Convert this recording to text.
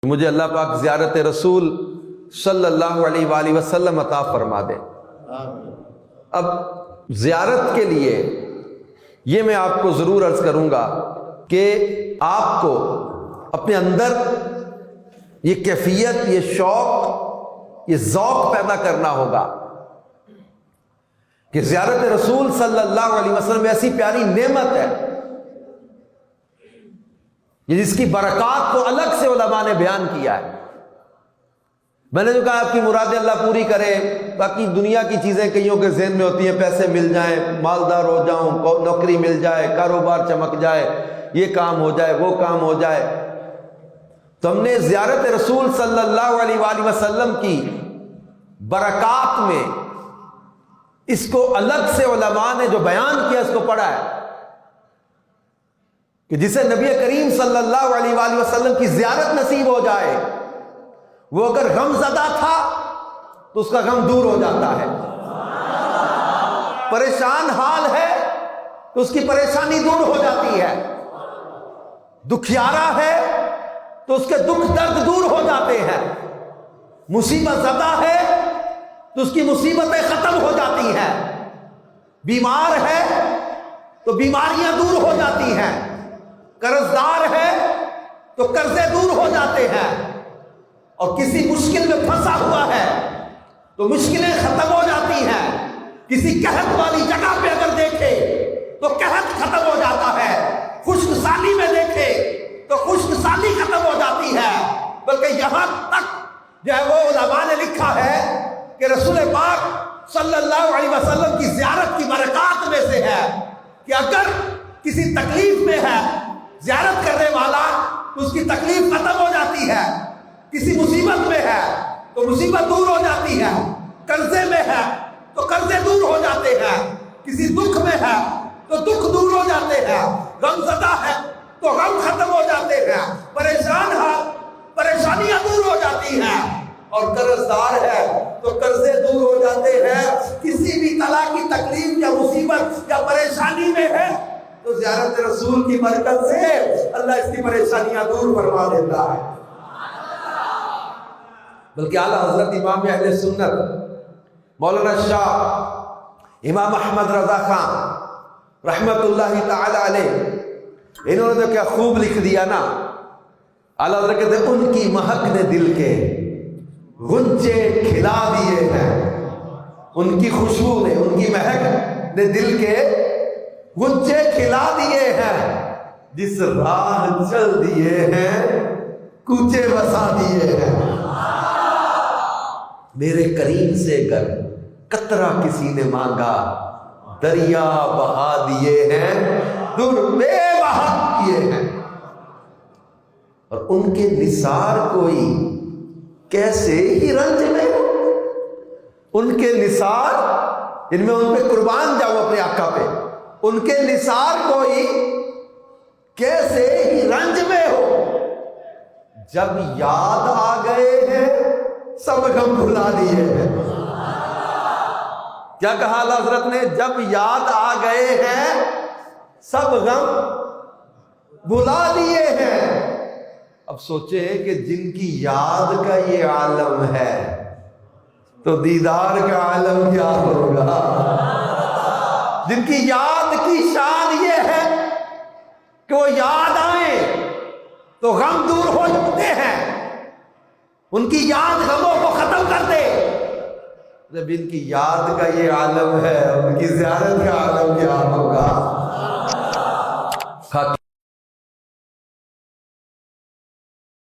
مجھے اللہ پاک زیارت رسول صلی اللہ علیہ وآلہ وسلم عطا فرما دے۔ اب زیارت کے لیے یہ میں آپ کو ضرور عرض کروں گا کہ آپ کو اپنے اندر یہ کیفیت، یہ شوق، یہ ذوق پیدا کرنا ہوگا کہ زیارت رسول صلی اللہ علیہ وسلم ایسی پیاری نعمت ہے جس کی برکات کو الگ سے علماء نے بیان کیا ہے۔ میں نے جو کہا آپ کی مرادیں اللہ پوری کرے، باقی دنیا کی چیزیں کئیوں کے ذہن میں ہوتی ہیں، پیسے مل جائیں، مالدار ہو جاؤں، نوکری مل جائے، کاروبار چمک جائے، یہ کام ہو جائے، وہ کام ہو جائے۔ تو ہم نے زیارت رسول صلی اللہ علیہ وآلہ وسلم کی برکات میں اس کو الگ سے علماء نے جو بیان کیا اس کو پڑھا ہے کہ جسے نبی کریم صلی اللہ علیہ وآلہ وسلم کی زیارت نصیب ہو جائے، وہ اگر غم زدہ تھا تو اس کا غم دور ہو جاتا ہے، پریشان حال ہے تو اس کی پریشانی دور ہو جاتی ہے، دکھیارا ہے تو اس کے دکھ درد دور ہو جاتے ہیں، مصیبت زدہ ہے تو اس کی مصیبتیں ختم ہو جاتی ہیں، بیمار ہے تو بیماریاں دور ہو جاتی ہیں، قرض دار ہے تو قرضے دور ہو جاتے ہیں، اور کسی مشکل میں پھنسا ہوا ہے تو مشکلیں ختم ہو جاتی ہیں، کسی قحط والی جگہ پہ اگر دیکھے تو قحط ختم ہو جاتا ہے، خشک سالی میں دیکھے تو خشک سالی ختم ہو جاتی ہے، بلکہ یہاں تک جو ہے وہ علماء نے لکھا ہے کہ رسول پاک صلی اللہ علیہ وسلم کی زیارت کی برکات میں سے ہے کہ اگر کسی تکلیف میں ہے زیارت کرنے والا تو اس کی تکلیف ختم ہو جاتی ہے، کسی مصیبت میں ہے تو مصیبت دور ہو جاتی ہے، قرضے میں ہے تو قرضے دور ہو جاتے ہیں، کسی دکھ میں ہے تو دکھ دور ہو جاتے ہیں، غم زدہ ہے تو غم ختم ہو جاتے ہیں، پریشان ہے پریشانیاں دور ہو جاتی ہیں، اور قرض دار ہے تو قرضے دور ہو جاتے ہیں۔ کسی بھی طرح کی تکلیف یا مصیبت یا پریشانی میں ہے تو زیارت رسول کی برکت سے اللہ اس کی پریشانیاں دور فرما دیتا ہے۔ بلکہ اعلیٰ حضرت امام اہل سنت مولانا شاہ امام احمد رضا خان رحمت اللہ تعالی علیہ، انہوں نے تو کیا خوب لکھ دیا نا، اعلیٰ حضرت کہتے ہیں ان کی مہک نے دل کے غنچے کھلا دیے ہیں، ان کی خوشبو نے، ان کی مہک نے دل کے غنچے کھلا دیے ہیں، جس راہ چل دیے ہیں کوچے بسا دیے ہیں، میرے کریم سے گر قطرہ کسی نے مانگا دریا بہا دیے ہیں، در بے بہا کیے ہیں، اور ان کے نثار کوئی کیسے ہی رنج میں ہو، ان کے نثار ان میں ان پہ قربان جاؤ اپنے آقا پہ، ان کے نثار کوئی کیسے ہی رنج میں ہو، جب یاد آ گئے ہیں سب غم بھلا دیے ہیں۔ کیا کہا حضرت نے؟ جب یاد آ گئے ہیں سب غم بھلا دیے ہیں۔ اب سوچیں کہ جن کی یاد کا یہ عالم ہے تو دیدار کا عالم کیا ہوگا؟ جن کی یاد کی شان یہ ہے کہ وہ یاد آئیں تو غم دور ہو جاتے ہیں، ان کی یاد غموں کو ختم کر دے۔ جب ان کی یاد کا یہ عالم ہے ان کی زیارت کا عالم کیا ہوگا؟